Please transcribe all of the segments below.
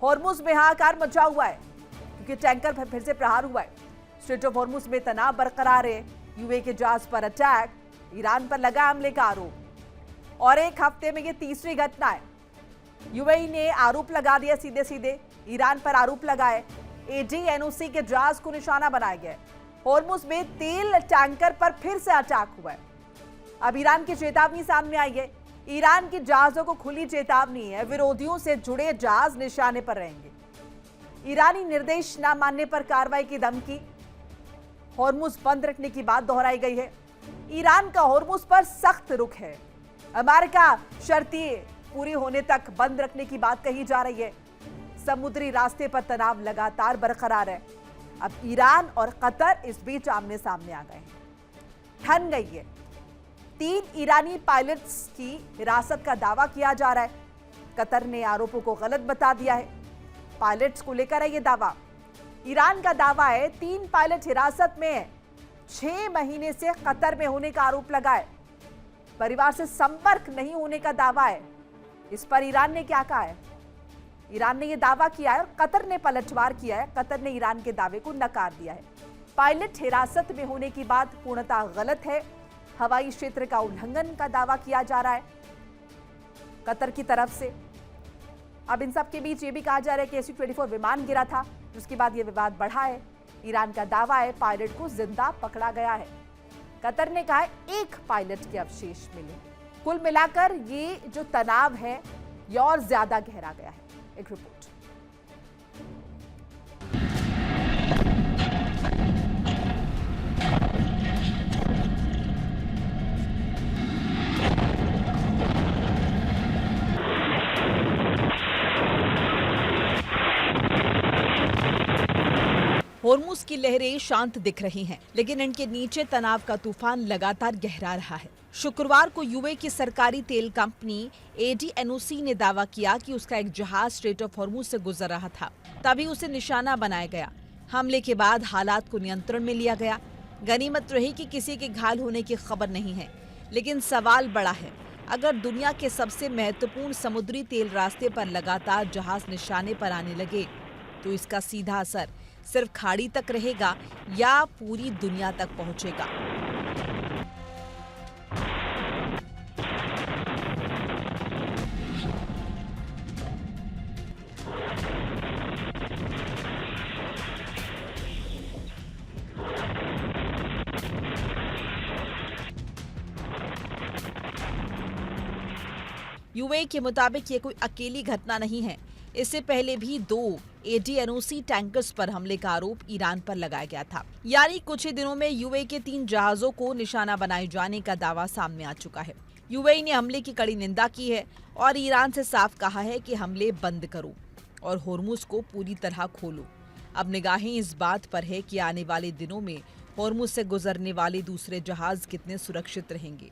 Hormuz में हाहाकार मचा हुआ है क्योंकि टैंकर पर फिर से प्रहार हुआ है। स्ट्रेट ऑफ हॉर्मुज में तनाव बरकरार है। यूएई के जहाज पर अटैक, ईरान पर लगा हमले का आरोप और एक हफ्ते में यह तीसरी घटना है। यूएई ने आरोप लगा दिया सीधे सीधे, ईरान पर आरोप लगाए। एडीएनओसी के जहाज को निशाना बनाया गया। हॉर्मुज में तेल टैंकर पर फिर से अटैक हुआ है। अब ईरान की चेतावनी सामने आई है। ईरान के जहाजों को खुली चेतावनी है, विरोधियों से जुड़े जहाज निशाने पर रहेंगे। ईरानी निर्देश न मानने पर कार्रवाई की धमकी, हॉर्मुज बंद रखने की बात दोहराई गई है। ईरान का हॉर्मुज पर सख्त रुख है। अमेरिका शर्तें पूरी होने तक बंद रखने की बात कही जा रही है। समुद्री रास्ते पर तनाव लगातार बरकरार है। अब ईरान और कतर इस बीच आमने सामने आ गए हैं। ठन गई है। 3 ईरानी पायलट्स की हिरासत का दावा किया जा रहा है। कतर ने आरोपों को गलत बता दिया है। पायलट्स को लेकर है यह दावा। ईरान का दावा है 3 पायलट हिरासत में है। 6 महीने से कतर में होने का आरोप लगा है। परिवार से संपर्क नहीं होने का दावा है। इस पर ईरान ने क्या कहा है? ईरान ने यह दावा किया है और कतर ने पलटवार किया है। कतर ने ईरान के दावे को नकार दिया है। पायलट हिरासत में होने की बात पूर्णतः गलत है। हवाई क्षेत्र का उल्लंघन का दावा किया जा रहा है कतर की तरफ से। अब इन सब के बीच ये भी कहा जा रहा है कि SU-24 विमान गिरा था, जिसके बाद यह विवाद बढ़ा है। ईरान का दावा है पायलट को जिंदा पकड़ा गया है। कतर ने कहा है 1 पायलट के अवशेष मिले। कुल मिलाकर ये जो तनाव है ये और ज्यादा गहरा गया है। एक रिपोर्ट। हॉर्मुज की लहरें शांत दिख रही हैं, लेकिन इनके नीचे तनाव का तूफान लगातार गहरा रहा है। शुक्रवार को यूएई की सरकारी तेल कंपनी एडीएनओसी ने दावा किया कि उसका एक जहाज स्ट्रेट ऑफ हॉर्मुज से गुजर रहा था, तभी उसे निशाना बनाया गया। हमले के बाद हालात को नियंत्रण में लिया गया। गनीमत रही कि किसी के घायल होने की खबर नहीं है, लेकिन सवाल बड़ा है। अगर दुनिया के सबसे महत्वपूर्ण समुद्री तेल रास्ते पर लगातार जहाज निशाने पर आने लगे तो इसका सीधा असर सिर्फ खाड़ी तक रहेगा या पूरी दुनिया तक पहुंचेगा। यूएई के मुताबिक ये कोई अकेली घटना नहीं है। इससे पहले भी 2 एडीएनओसी टैंकर्स पर हमले का आरोप ईरान पर लगाया गया था। यानी कुछ ही दिनों में यूएई के 3 जहाजों को निशाना बनाए जाने का दावा सामने आ चुका है। यूएई ने हमले की कड़ी निंदा की है और ईरान से साफ कहा है कि हमले बंद करो और हॉर्मुज को पूरी तरह खोलो। अब निगाहें इस बात पर है कि आने वाले दिनों में हॉर्मुज से गुजरने वाले दूसरे जहाज कितने सुरक्षित रहेंगे।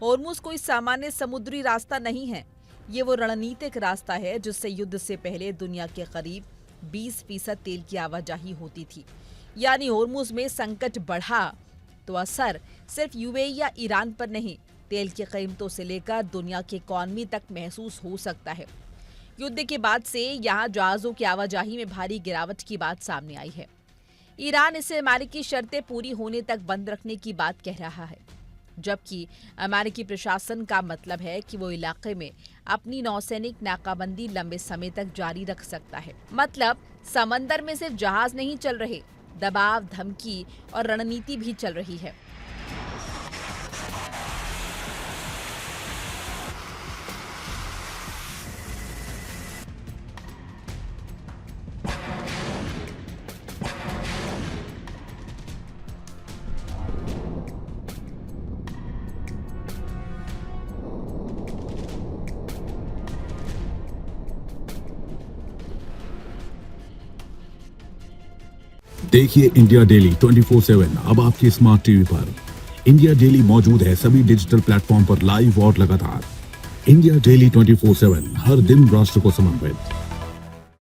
हॉर्मुज कोई सामान्य समुद्री रास्ता नहीं है। ये वो रणनीतिक रास्ता है जिससे युद्ध से पहले दुनिया के करीब 20% तेल की आवाजाही होती थी। यानी हॉर्मुज में संकट बढ़ा तो असर सिर्फ यूएई या ईरान पर नहीं, तेल की कीमतों से लेकर दुनिया की इकॉनमी तक महसूस हो सकता है। युद्ध के बाद से यहाँ जहाजों की आवाजाही में भारी गिरावट की बात सामने आई है। ईरान इसे अमेरिकी शर्तें पूरी होने तक बंद रखने की बात कह रहा है, जबकि अमेरिकी प्रशासन का मतलब है कि वो इलाके में अपनी नौसैनिक नाकाबंदी लंबे समय तक जारी रख सकता है। मतलब समंदर में सिर्फ जहाज नहीं चल रहे, दबाव, धमकी और रणनीति भी चल रही है। देखिए इंडिया डेली 24/7 अब आपके स्मार्ट टीवी पर। इंडिया डेली मौजूद है सभी डिजिटल प्लेटफॉर्म पर लाइव और लगातार। इंडिया डेली 24/7 हर दिन राष्ट्र को समर्पित।